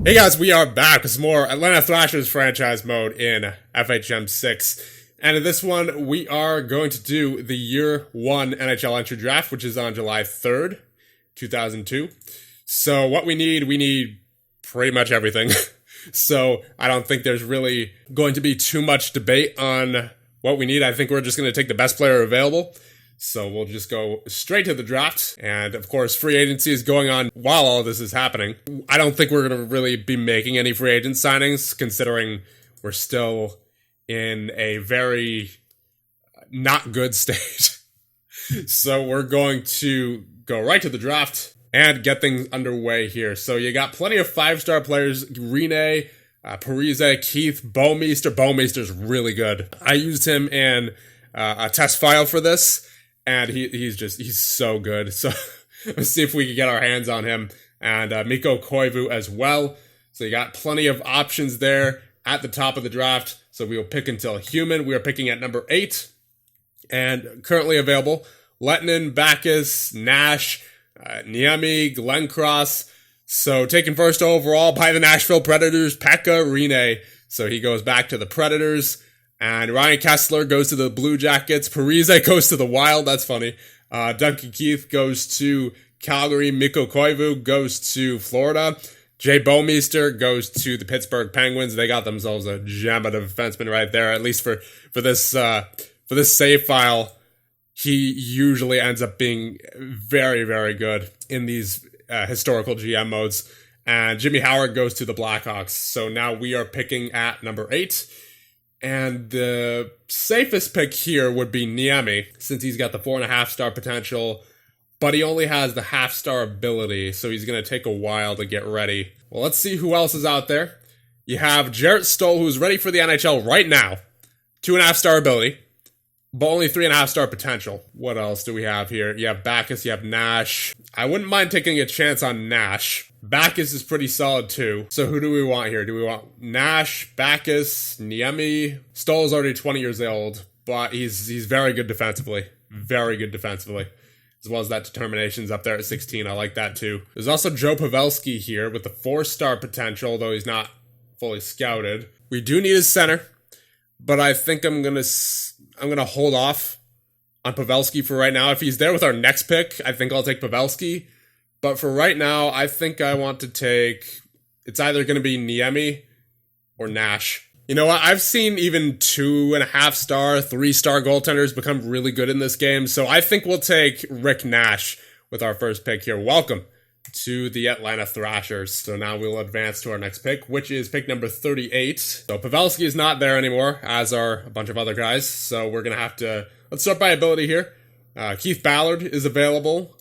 Hey guys, we are back with some more Atlanta Thrashers franchise mode in FHM 6. And in this one, we are going to do the Year 1 NHL entry draft, which is on July 3rd, 2002. So what we need pretty much everything. So I don't think there's really going to be too much debate on what we need. I think we're just going to take the best player available. So we'll just go straight to the draft. And of course, free agency is going on while all this is happening. I don't think we're going to really be making any free agent signings, considering we're still in a very not good state. So we're going to go right to the draft and get things underway here. So you got plenty of 5-star players. Rene, Parise, Keith, Bouwmeester. Bouwmeester's really good. I used him in a test file for this. And he's so good. So let's see if we can get our hands on him. And Mikko Koivu as well. So you got plenty of options there at the top of the draft. So we will pick until human. We are picking at number 8. And currently available, Lettinen, Backus, Nash, Niemi, Glencross. So taken first overall by the Nashville Predators, Pekka Rinne. So he goes back to the Predators. And Ryan Kessler goes to the Blue Jackets. Parise goes to the Wild. That's funny. Duncan Keith goes to Calgary. Mikko Koivu goes to Florida. Jay Bouwmeester goes to the Pittsburgh Penguins. They got themselves a gem of a defenseman right there. At least for this save file, he usually ends up being very, very good in these historical GM modes. And Jimmy Howard goes to the Blackhawks. So now we are picking at number 8. And the safest pick here would be Niemi, since he's got the 4.5-star potential, but he only has the half-star ability, so he's going to take a while to get ready. Well, let's see who else is out there. You have Jarrett Stoll, who's ready for the NHL right now. 2.5-star ability, but only 3.5-star potential. What else do we have here? You have Backus, you have Nash. I wouldn't mind taking a chance on Nash. Backus is pretty solid too. So who do we want here? Do we want Nash, Backus, Niemi? Stoll's already 20 years old, but he's very good defensively. Very good defensively. As well as that determination's up there at 16. I like that too. There's also Joe Pavelski here with the 4-star potential, though he's not fully scouted. We do need his center, but I think I'm gonna hold off on Pavelski for right now. If he's there with our next pick, I think I'll take Pavelski. But for right now, I think I want to take... It's either going to be Niemi or Nash. You know what? I've seen even 2.5-star, 3-star goaltenders become really good in this game. So I think we'll take Rick Nash with our first pick here. Welcome to the Atlanta Thrashers. So now we'll advance to our next pick, which is pick number 38. So Pavelski is not there anymore, as are a bunch of other guys. So we're going to have to... Let's start by ability here. Keith Ballard is available.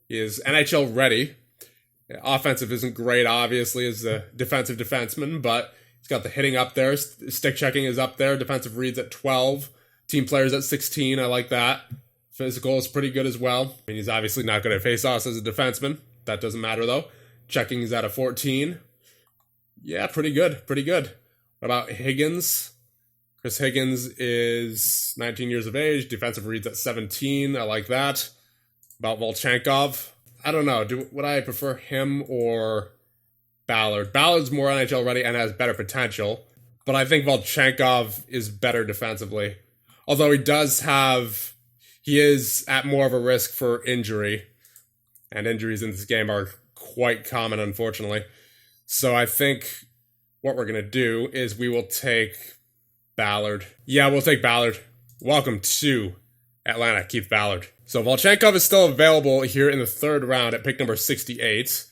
He is NHL ready. Offensive isn't great, obviously, as a defensive defenseman, but he's got the hitting up there. Stick checking is up there. Defensive reads at 12. Team players at 16. I like that. Physical is pretty good as well. I mean, he's obviously not good at faceoffs as a defenseman. That doesn't matter, though. Checking is at a 14. Yeah, pretty good. Pretty good. What about Higgins? Chris Higgins is 19 years of age. Defensive reads at 17. I like that. About Volchenkov, I don't know. Would I prefer him or Ballard? Ballard's more NHL ready and has better potential, but I think Volchenkov is better defensively. Although he is at more of a risk for injury, and injuries in this game are quite common, unfortunately. So I think what we're going to do is we will take Ballard. Yeah, we'll take Ballard. Welcome to Atlanta, Keith Ballard. So Volchenkov is still available here in the 3rd round at pick number 68.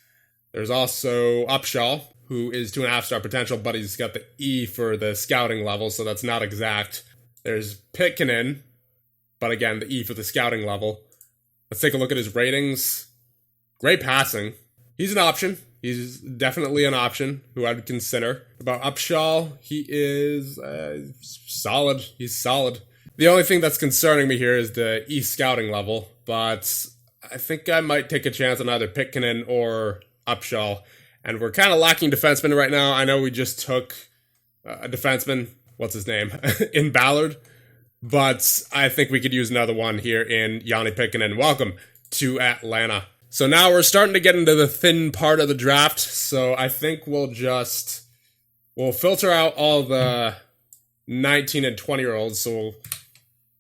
There's also Upshaw, who is 2.5-star potential, but he's got the E for the scouting level, so that's not exact. There's Pitkinen, but again, the E for the scouting level. Let's take a look at his ratings. Great passing. He's an option. He's definitely an option who I'd consider. About Upshaw, he is solid. He's solid. The only thing that's concerning me here is the E-scouting level, but I think I might take a chance on either Pitkinen or Upshaw. And we're kind of lacking defensemen right now. I know we just took a defenseman, what's his name, in Ballard, but I think we could use another one here in Yanni Pitkinen. Welcome to Atlanta. So now we're starting to get into the thin part of the draft, so I think we'll filter out all the 19 and 20-year-olds, so we'll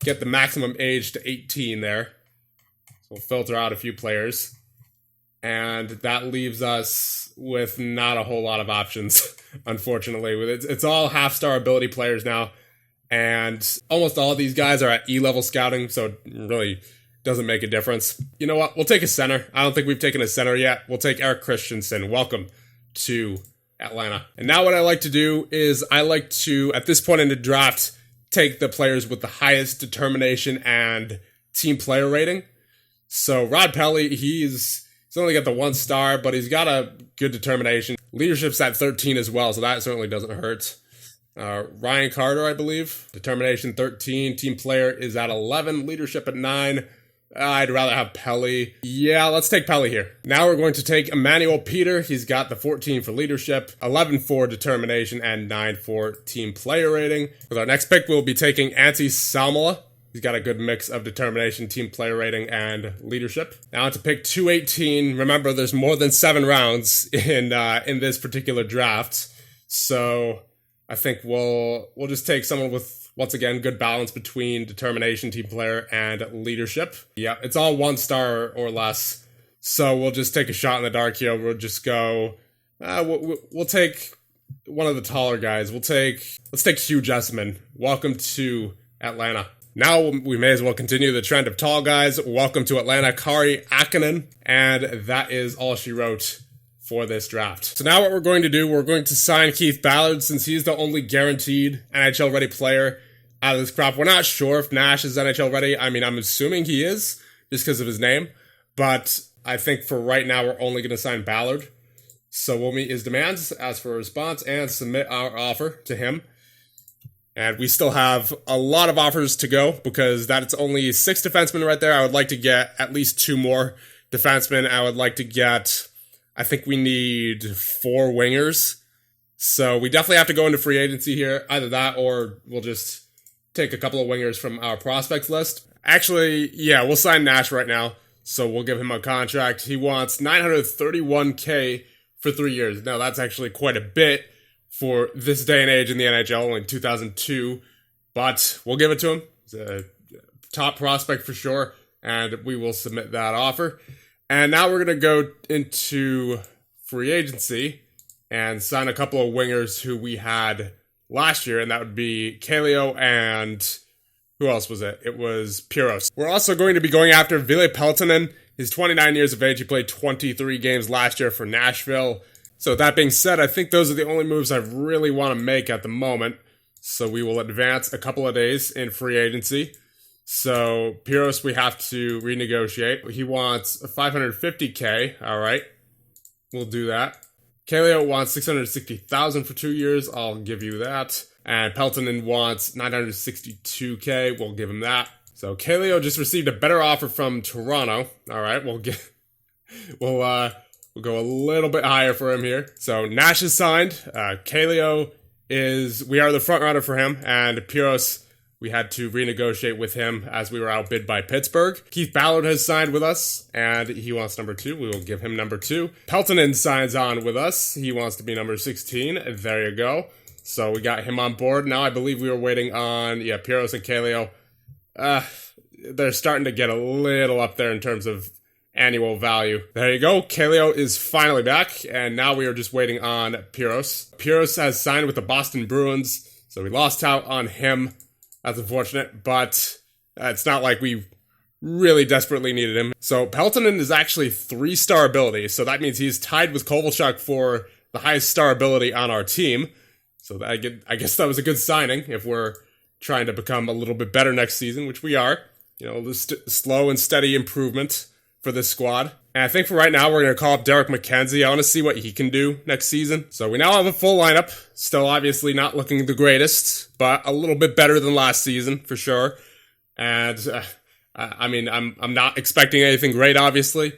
get the maximum age to 18 there. So we'll filter out a few players, and that leaves us with not a whole lot of options, unfortunately. It's all half-star ability players now, and almost all of these guys are at E-level scouting, so it really doesn't make a difference. You know what? We'll take a center. I don't think we've taken a center yet. We'll take Eric Christensen. Welcome to Atlanta. And now what I like to do is I like to, at this point in the draft, take the players with the highest determination and team player rating. So Rod Pelly, he's only got the 1 star, but he's got a good determination. Leadership's at 13 as well, so that certainly doesn't hurt. Ryan Carter, I believe, determination 13. Team player is at 11. Leadership at 9. I'd rather have Pelly. Yeah, let's take Pelly here. Now we're going to take Emmanuel Peter. He's got the 14 for leadership, 11 for determination, and 9 for team player rating. With our next pick, we'll be taking Antti Salmela. He's got a good mix of determination, team player rating, and leadership. Now to pick 218. Remember, there's more than 7 rounds in this particular draft. So I think we'll just take someone with, once again, good balance between determination, team player, and leadership. Yeah, it's all 1 star or less. So we'll just take a shot in the dark here. We'll just go, we'll take one of the taller guys. Let's take Hugh Jessamine. Welcome to Atlanta. Now we may as well continue the trend of tall guys. Welcome to Atlanta, Kari Akkonen. And that is all she wrote for this draft. So now what we're going to do, we're going to sign Keith Ballard since he's the only guaranteed NHL ready player out of this crop. We're not sure if Nash is NHL ready. I mean, I'm assuming he is just because of his name, but I think for right now, we're only going to sign Ballard. So we'll meet his demands, ask for a response, and submit our offer to him. And we still have a lot of offers to go because that's only 6 defensemen right there. I would like to get at least 2 more defensemen. I would like to get, I think we need 4 wingers. So we definitely have to go into free agency here. Either that or we'll just take a couple of wingers from our prospects list. Actually, yeah, we'll sign Nash right now. So we'll give him a contract. He wants $931K for 3 years. Now that's actually quite a bit for this day and age in the NHL, only 2002. But we'll give it to him. He's a top prospect for sure. And we will submit that offer. And now we're going to go into free agency and sign a couple of wingers who we had last year, and that would be Kaleo and who else was it? It was Piros. We're also going to be going after Ville Peltonen. He's 29 years of age. He played 23 games last year for Nashville. So that being said, I think those are the only moves I really want to make at the moment. So we will advance a couple of days in free agency. So Piros, we have to renegotiate. He wants $550K. All right, we'll do that. Kaleo wants $660,000 for 2 years. I'll give you that. And Peltonen wants $962K. We'll give him that. So Kaleo just received a better offer from Toronto. All right, we'll go a little bit higher for him here. So Nash is signed. Kaleo we are the front runner for him, and Piros, we had to renegotiate with him as we were outbid by Pittsburgh. Keith Ballard has signed with us, and he wants number 2. We will give him number 2. Peltonen signs on with us. He wants to be number 16. There you go. So we got him on board. Now I believe we were waiting on, Piros and Kaleo. They're starting to get a little up there in terms of annual value. There you go. Kaleo is finally back, and now we are just waiting on Piros. Piros has signed with the Boston Bruins, so we lost out on him. That's unfortunate, but it's not like we really desperately needed him. So Peltonen is actually 3-star ability, so that means he's tied with Kovalchuk for the highest star ability on our team. So I guess that was a good signing if we're trying to become a little bit better next season, which we are. The slow and steady improvement for this squad. And I think for right now, we're going to call up Derek McKenzie. I want to see what he can do next season. So we now have a full lineup. Still obviously not looking the greatest, but a little bit better than last season for sure. And I'm not expecting anything great, obviously,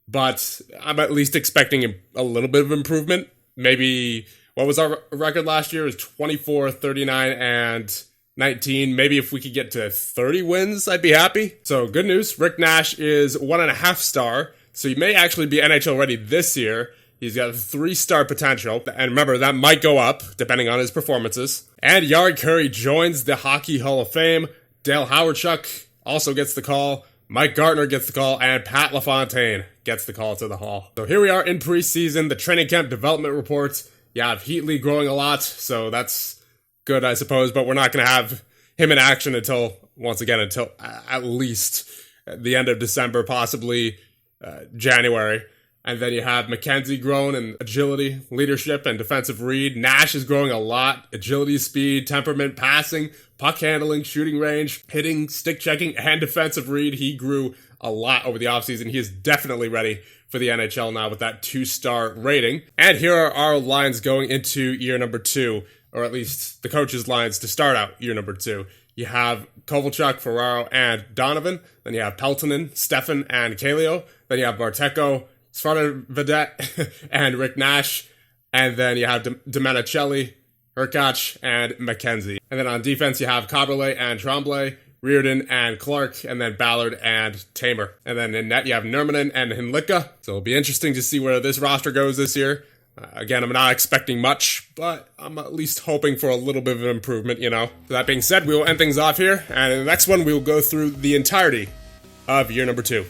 but I'm at least expecting a little bit of improvement. Maybe, what was our record last year? It was 24, 39, and 19. Maybe if we could get to 30 wins, I'd be happy. So good news. Rick Nash is 1.5 star. So he may actually be NHL ready this year. He's got 3-star potential, and remember, that might go up, depending on his performances. And Yari Curry joins the Hockey Hall of Fame. Dale Howardchuk also gets the call. Mike Gartner gets the call, and Pat LaFontaine gets the call to the Hall. So here we are in preseason, the training camp development reports. You have Heatley growing a lot, so that's good, I suppose, but we're not going to have him in action until at least the end of December, possibly January. And then you have McKenzie growing in agility, leadership, and defensive read. Nash is growing a lot. Agility, speed, temperament, passing, puck handling, shooting range, hitting, stick checking, and defensive read. He grew a lot over the offseason. He is definitely ready for the NHL now with that 2-star rating. And here are our lines going into year number 2, or at least the coach's lines to start out year number 2. You have Kovalchuk, Ferraro, and Donovan. Then you have Peltonen, Stefan, and Kaleo. Then you have Barteko, Svarta Vedette, and Rick Nash. And then you have Domenicelli, Hurkacz, and McKenzie. And then on defense, you have Caberlet and Tremblay, Reardon and Clark, and then Ballard and Tamer. And then in net, you have Nurminen and Hinlicka. So it'll be interesting to see where this roster goes this year. Again, I'm not expecting much, but I'm at least hoping for a little bit of improvement, you know. That being said, we will end things off here, and in the next one, we will go through the entirety of year number 2.